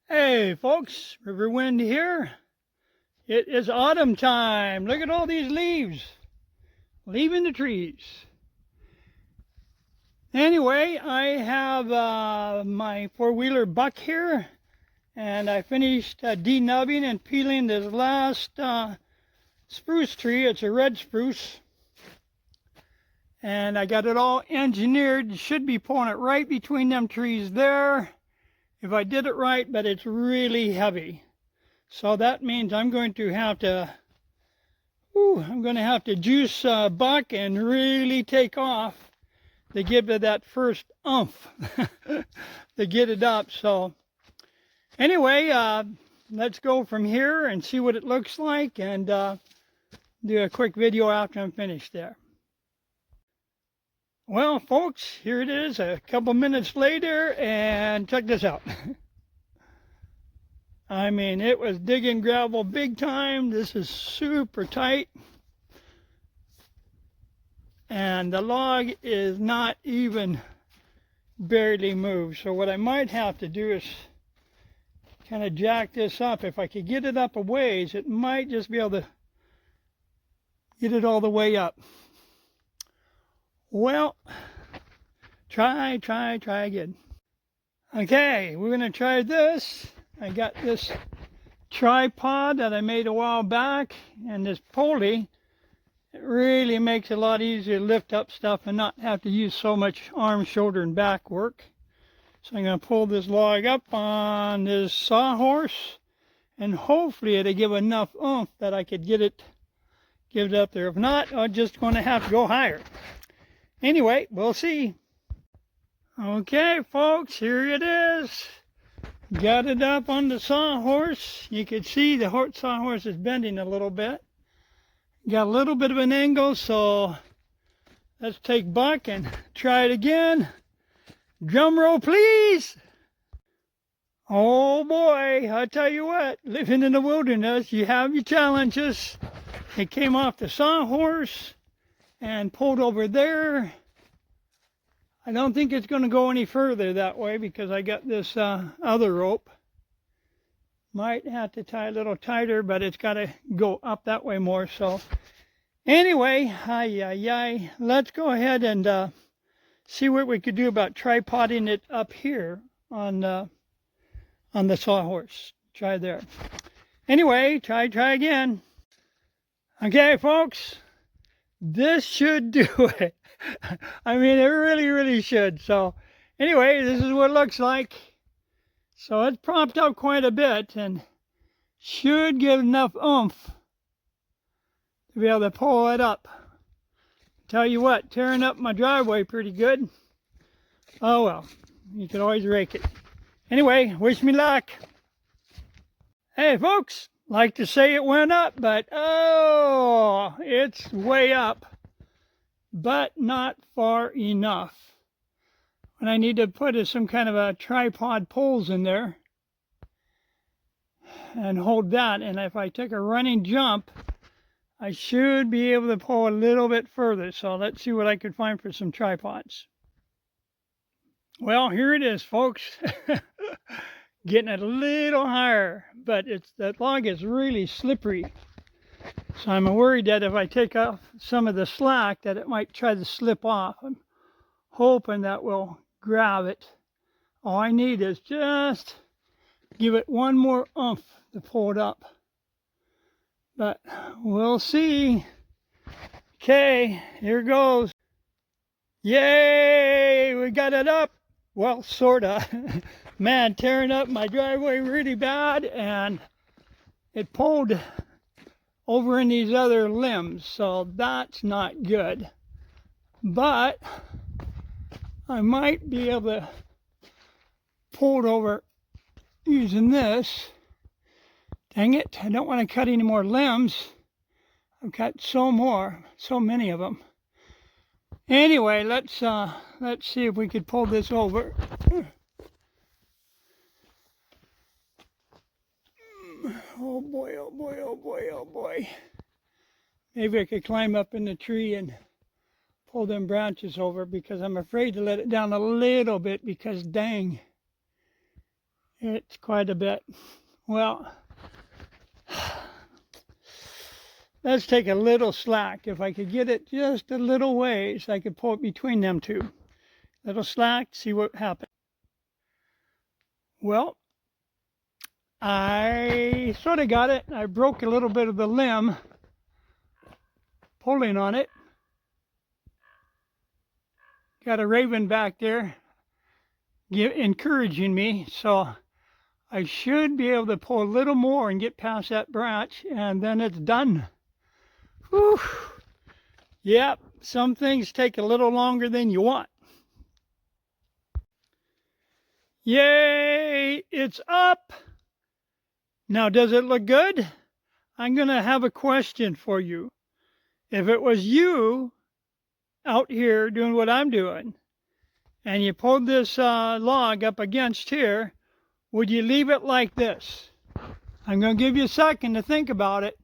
Hey folks, River Wind here. It is autumn time. Look at all these leaves leaving the trees. Anyway, I have my four-wheeler buck here, and I finished denubbing and peeling this last spruce tree. It's a red spruce, and I got it all engineered. Should be pulling it right between them trees there if I did it right, but it's really heavy. So that means I'm going to have to juice buck and really take off to give it that first oomph to get it up. So anyway, let's go from here and see what it looks like, and do a quick video after I'm finished there. Well, folks, here it is a couple minutes later, and check this out. I mean, it was digging gravel big time. This is super tight. And the log is not even barely moved. So what I might have to do is kind of jack this up. If I could get it up a ways, it might just be able to get it all the way up. Well, try again. Okay, we're gonna try this. I got this tripod that I made a while back, and this pulley, it really makes it a lot easier to lift up stuff and not have to use so much arm, shoulder, and back work. So I'm gonna pull this log up on this sawhorse, and hopefully it'll give enough oomph that I could give it up there. If not, I'm just gonna have to go higher. Anyway, we'll see. Okay, folks, here it is. Got it up on the sawhorse. You can see the sawhorse is bending a little bit. Got a little bit of an angle, so let's take buck and try it again. Drum roll, please. Oh boy, I tell you what, living in the wilderness, you have your challenges. It came off the sawhorse and pulled over there. I don't think it's going to go any further that way because I got this other rope. Might have to tie a little tighter, but it's got to go up that way more. So anyway, let's go ahead and see what we could do about tripoding it up here on the sawhorse. Try there. Anyway, try again. Okay, folks. This should do it. I mean, it really should. So anyway, this is what it looks like. So it's propped up quite a bit and should give enough oomph to be able to pull it up. Tell you what, tearing up my driveway pretty good. Oh well, you can always rake it. Anyway, wish me luck. Hey folks, like to say it went up, but oh, it's way up, but not far enough. And I need to put some kind of a tripod poles in there and hold that. And if I take a running jump, I should be able to pull a little bit further. So let's see what I could find for some tripods. Well, here it is, folks. Getting it a little higher, but that log is really slippery. So I'm worried that if I take off some of the slack that it might try to slip off. I'm hoping that will grab it. All I need is just give it one more oomph to pull it up. But we'll see. Okay, here goes. Yay, we got it up. Well, sorta. Man, tearing up my driveway really bad, and it pulled over in these other limbs, so that's not good. But I might be able to pull it over using this. Dang it, I don't want to cut any more limbs. I've got so many of them. Anyway, let's see if we could pull this over. Oh boy, oh boy, oh boy, oh boy. Maybe I could climb up in the tree and pull them branches over, because I'm afraid to let it down a little bit, because dang, It's quite a bit. Well, let's take a little slack. If I could get it just a little ways, I could pull it between them two. Little slack, see what happens. Well, I sort of got it. I broke a little bit of the limb pulling on it. Got a raven back there encouraging me, so I should be able to pull a little more and get past that branch, and then it's done. Whew. Yep, some things take a little longer than you want. Yay, it's up. Now, does it look good? I'm going to have a question for you. If it was you out here doing what I'm doing, and you pulled this log up against here, would you leave it like this? I'm going to give you a second to think about it.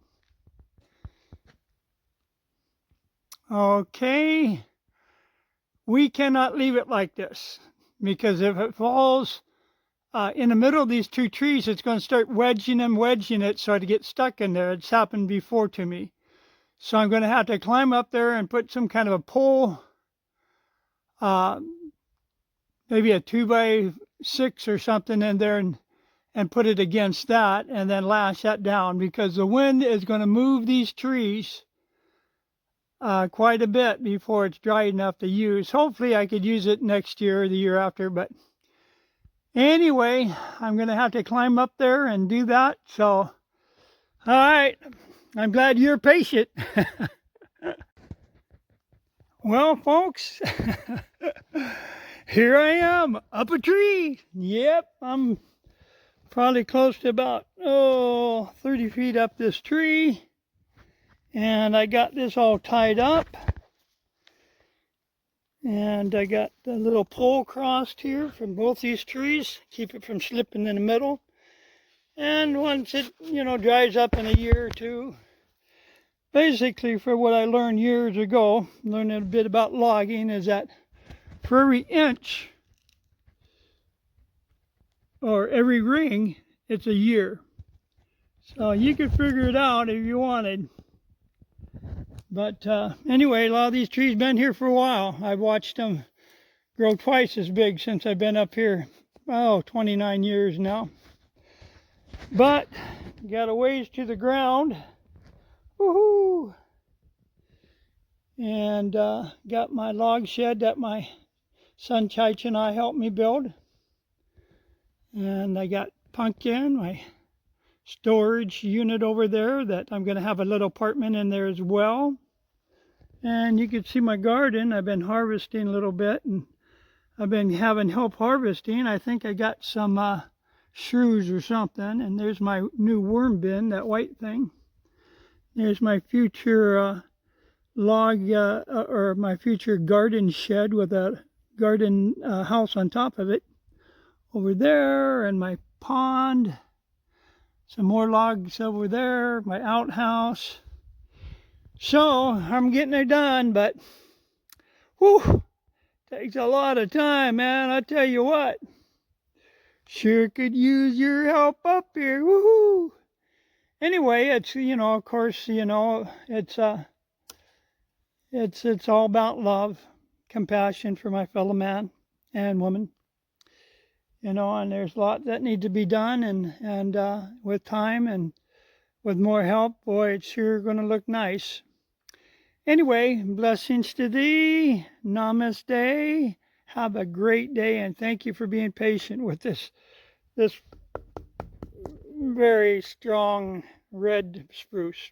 Okay, we cannot leave it like this, because if it falls in the middle of these two trees, it's going to start wedging it so it gets stuck in there. It's happened before to me. So I'm going to have to climb up there and put some kind of a pole, maybe a 2x6 or something in there, and put it against that, and then lash that down, because the wind is going to move these trees quite a bit before it's dry enough to use. Hopefully I could use it next year or the year after, but anyway, I'm going to have to climb up there and do that. So, all right, I'm glad you're patient. Well, folks, here I am up a tree. Yep, I'm probably close to about 30 feet up this tree. And I got this all tied up. And I got the little pole crossed here from both these trees, keep it from slipping in the middle. And once it, dries up in a year or two, basically for what I learned years ago, learning a bit about logging, is that for every inch or every ring, it's a year. So you could figure it out if you wanted. But anyway, a lot of these trees been here for a while. I've watched them grow twice as big since I've been up here. 29 years now. But got a ways to the ground. Woohoo! And got my log shed that my son Chich and I helped me build. And I got Pumpkin, my storage unit over there, that I'm going to have a little apartment in there as well. And you can see my garden. I've been harvesting a little bit, and I've been having help harvesting. I think I got some shrews or something. And there's my new worm bin, that white thing. There's my future log or my future garden shed with a garden house on top of it over there, and my pond. Some more logs over there, my outhouse. So I'm getting it done, but whew, takes a lot of time, man. I tell you what, sure could use your help up here. Woohoo! Anyway, it's of course, it's all about love, compassion for my fellow man and woman. And there's a lot that needs to be done, and with time and with more help, boy, it's sure going to look nice. Anyway, blessings to thee. Namaste. Have a great day, and thank you for being patient with this very strong red spruce.